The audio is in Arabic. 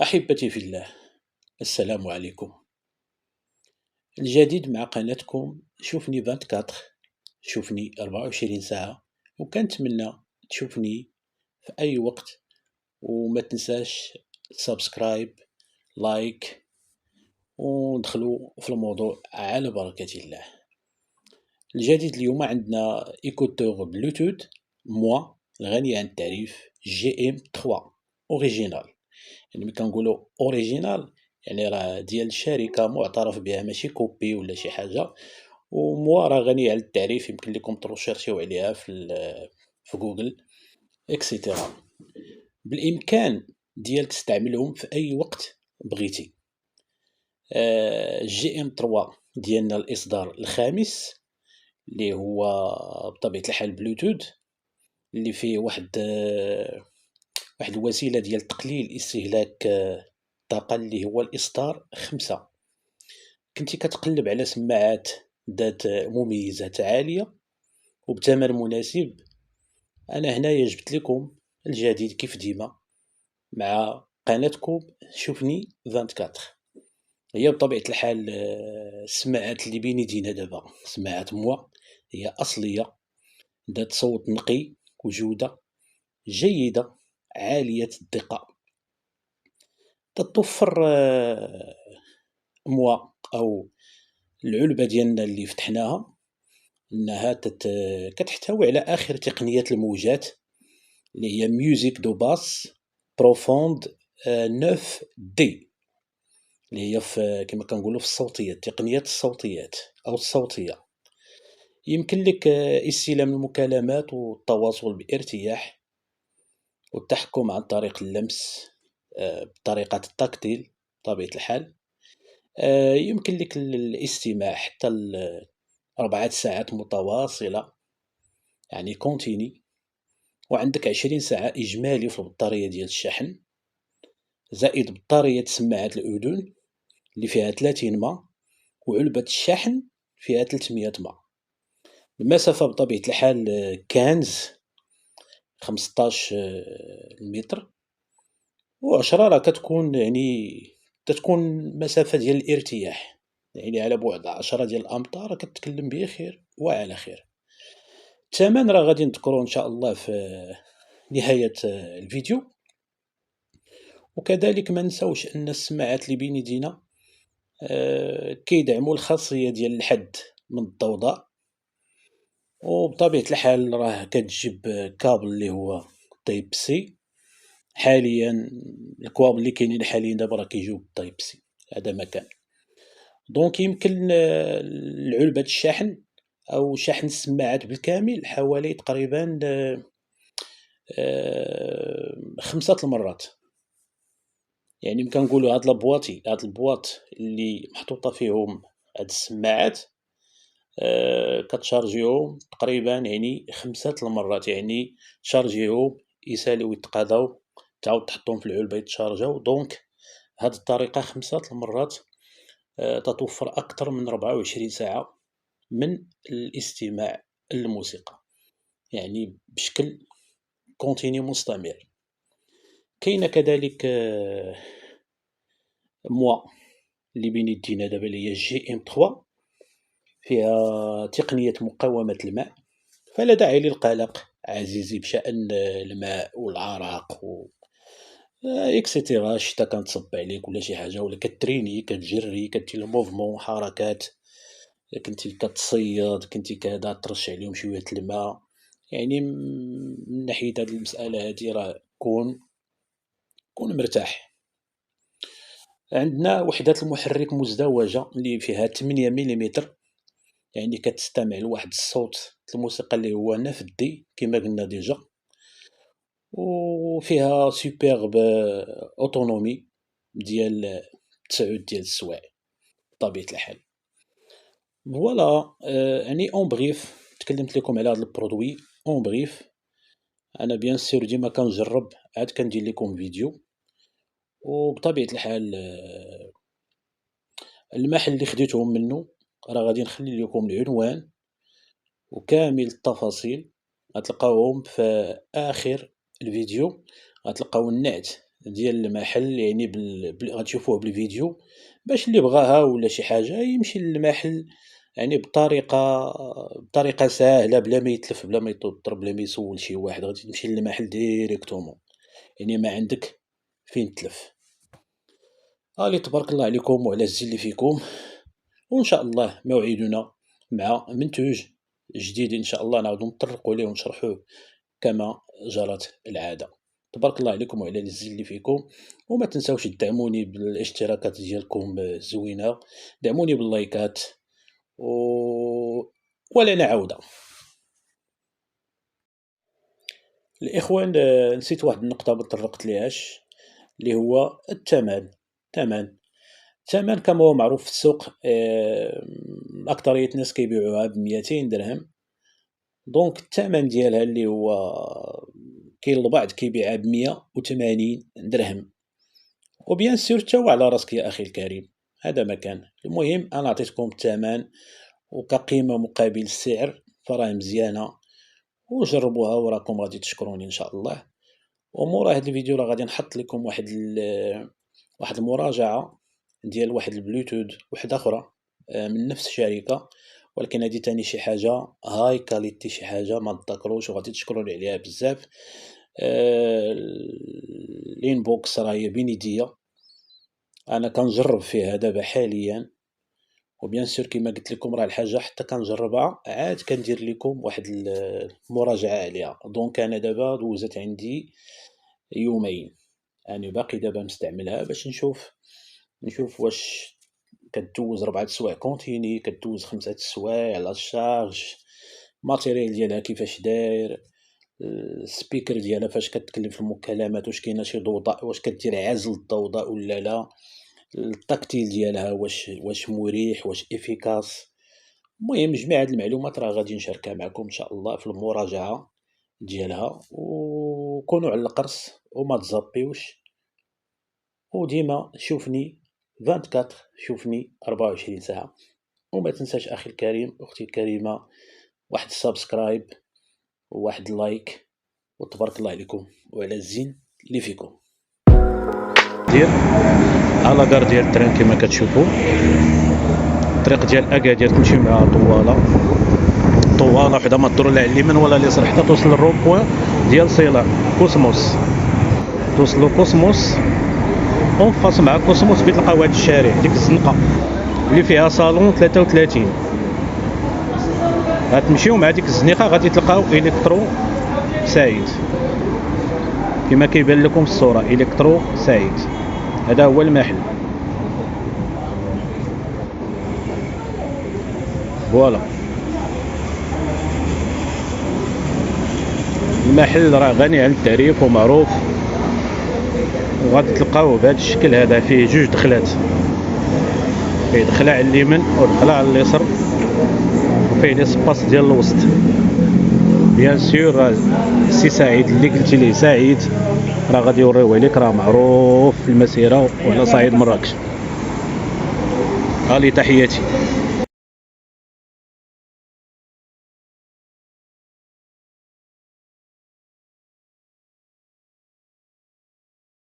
أحبتي في الله، السلام عليكم. الجديد مع قناتكم شوفني 24، شوفني 24 ساعة، وكنتمنى تشوفني في أي وقت. وما تنساش سبسكرايب، لايك، وندخلوا في الموضوع على بركة الله. الجديد اليوم عندنا إيكوتور بلوتوث موا الغني عن التعريف جي ام 3 اوريجينال. يعني ملي كنقولوا اوريجينال يعني راه ديال الشركة معترف بها، ماشي كوبي ولا شي حاجة. وموا راه غنية عن التعريف، يمكن لكم تروشيرشيو عليها في جوجل اكسيتيرا. بالإمكان ديالك تستعملهم في أي وقت بغيتي. جي ام 3 ديالنا الإصدار الخامس، اللي هو بطبيعة الحال بلوتوث، اللي فيه واحد الوسيلة ديال تقليل استهلاك الطاقة، اللي هو الإصدار 5. كنتي كتقلب على سماعات ذات مميزات عالية وبثمن مناسب، أنا هنايا جبت لكم الجديد كيف ديما مع قناتكم شوفني 24. هي بطبيعة الحال السماعات اللي بين يدينا دابا سماعات موا، هي أصلية، ذات صوت نقي وجودة جيدة عالية الدقة. تتوفر موا أو العلبة ديالنا اللي فتحناها انها كتحتوي على اخر تقنيات الموجات، اللي هي ميوزيك دو باس بروفوند 9 دي، اللي هي في كما كنقولوا في الصوتيات، تقنيات الصوتيات او الصوتيه. يمكن لك استلام المكالمات والتواصل بارتياح، والتحكم عن طريق اللمس بطريقه التاكتيل بطبيعه الحال. يمكن لك الاستماع حتى 4 ساعات متواصلة، يعني كونتيني. وعندك 20 ساعة إجمالي في البطارية ديال الشحن، زائد بطارية سماعات الأذن اللي فيها 30 ماء، وعلبة الشحن فيها 300 ماء. المسافة بطبيعة الحال 15 متر، و10 راه كتكون يعني تتكون مسافة ديال الارتياح، يعني على بعد 10 ديال الأمتار كتكلم بخير وعلى خير. الثمن راه غادي نذكرو إن شاء الله في نهاية الفيديو. وكذلك ما نساوش أن السماعات اللي بين يدينا كيدعموا الخاصية ديال الحد من الضوضاء، وبطبيعة الحال راه كتجيب كابل اللي هو تايب سي. حاليا الكوابل اللي كاينين حاليا دابا راه كيجيو تايب سي، هذا مكان. دونك يمكن العلبة الشحن أو شحن السماعات بالكامل حوالي تقريبا 5 المرات. يعني ملي كنقولوا هاد البواط اللي محطوطة فيهم هاد السماعات كتشارجيهم تقريبا يعني 5 المرات، يعني تشارجيهم يساليو يتقاداو، تعاود تحطهم في العلبة يتشارجاو. دونك هاد الطريقة 5 المرات تتوفر أكثر من 24 ساعة من الاستماع للموسيقى، يعني بشكل كونتيني مستمر. كاينة كذلك موا اللي بين يدينا دابا اللي هي جي ام 3، فيها تقنية مقاومة الماء، فلا داعي للقلق عزيزي بشأن الماء والعرق اكسيتيرا. الشتا كنتصب عليك ولا شي حاجة، ولا كتريني كتجري كدير الموفمون حركات، كنتي كتصيد كنتي كذا ترش عليهم شوية الماء. يعني من ناحية هاد المسألة هادي راه كون مرتاح. عندنا وحدة المحرك مزدوجة اللي فيها 8 مليمتر، يعني كتستمع لواحد الصوت الموسيقى اللي هو نفذي كما قلنا ديجا، وفيها سوبيرب اوتونومي ديال 9 ديال السوايع بطبيعة الحال. فوالا يعني اون بريف تكلمت لكم على هذا البرودوي اون بريف. انا بيان سور ديما كنجرب، عاد كندير لكم فيديو. وبطبيعة الحال المحل اللي خديتهم منه راه غادي نخلي لكم العنوان وكامل التفاصيل، غتلقاوهم في آخر الفيديو. غتلقاو النعت ديال المحل، يعني غتشوفوه بالفيديو، باش اللي بغاها ولا شي حاجة يمشي للمحل، يعني بطريقة ساهلة، بلا ما يتلف، بلا ما يتوتر، بلا ما يسول شي واحد، غادي تمشي للمحل ديريكتومون، يعني ما عندك فين تلف. الي تبارك الله عليكم وعلى الزين اللي فيكم، وإن شاء الله موعدنا مع منتوج جديد إن شاء الله نعاودو نطرقوا ليه ونشرحوه كما جرت العادة. تبارك الله عليكم وعلى الزين اللي فيكم، وما تنساوش تدعموني بالاشتراكات ديالكم الزوينة، دعموني باللايكات و... ولنا عودة. الإخوان، نسيت واحد النقطة ما تطرقت ليهاش، اللي هو الثمن. الثمن كما هو معروف في السوق، أكترية الناس كيبيعوها ب200 درهم، دونك الثمن ديالها اللي هو كاين البعض كيبيعها ب180 درهم، وبيان سور تا هو على راسك يا أخي الكريم، هذا ما كان. المهم أنا عطيتكم الثمن وكقيمة مقابل السعر، فراه مزيانة، وجربوها وراكم غادي تشكروني إن شاء الله. ومورا هاد الفيديو راه غادي نحط لكم واحد المراجعة ديال واحد البلوتوث وحدة أخرى من نفس الشركة، ولكن هادي تاني شي حاجة هاي كاليتي، شي حاجة ما تذكروش وغادي تشكروني عليها بزاف. الانبوكس راهي بين يديا، أنا كنجرب فيها دابا حاليا، وبيان سور كيما قلت لكم راه الحاجة حتى كنجربها عاد كندير لكم واحد المراجعة عليها. دونك أنا دابا دوزت عندي يومين، يعني باقي دابا مستعملها باش نشوف واش كدوز 4 سوايع كونتيني، كدوز 5 سوايع على الشارج، الماتيريال ديالها كيفاش داير، السبيكر ديالها فاش كتكلم في المكالمات واش كاينه شي ضوضاء، واش كدير عزل الضوضاء ولا لا، التكتيل ديالها واش مريح، واش افيكاس. المهم جميع هاد المعلومات راه غادي نشاركها معكم ان شاء الله في المراجعة ديالها، وكونوا على القرص وما تزابيوش، وديما شوفني 24، شوفني 24 ساعة. وما تنساش أخي الكريم، أختي الكريمة، واحد السبسكرايب وواحد اللايك، وتبارك الله عليكم وعلى الزين اللي فيكم. ديال على كار ديال التران كما كتشوفوا، الطريق ديال أكادير تمشي مع طوالة وحده، ما تدور لا على اليمين ولا اليسار حتى توصل للرون بوين ديال صيلان كوسموس. توصلوا كوسموس، اون فاس مع كوسموس تلقاو هاد الشارع، ديك الزنقة اللي فيها صالون 33، غتمشيو مع ديك الزنيقة غادي تلقاو إلكترو سعيد كما كيبان لكم في الصورة، إلكترو سعيد هذا هو المحل. فوالا المحل راه غني عن التعريف ومعروف، وغادي تلقاوه بهذا الشكل هذا، فيه جوج دخلات، فيه دخله على اليمين ودخله على اليسار، وفيه ليسباس ديال الوسط. بيان سور السي سعيد اللي قلتي ليه سعيد راه غادي يوريوه لك، راه معروف في المسيره وعلى صعيد مراكش. هالي تحياتي.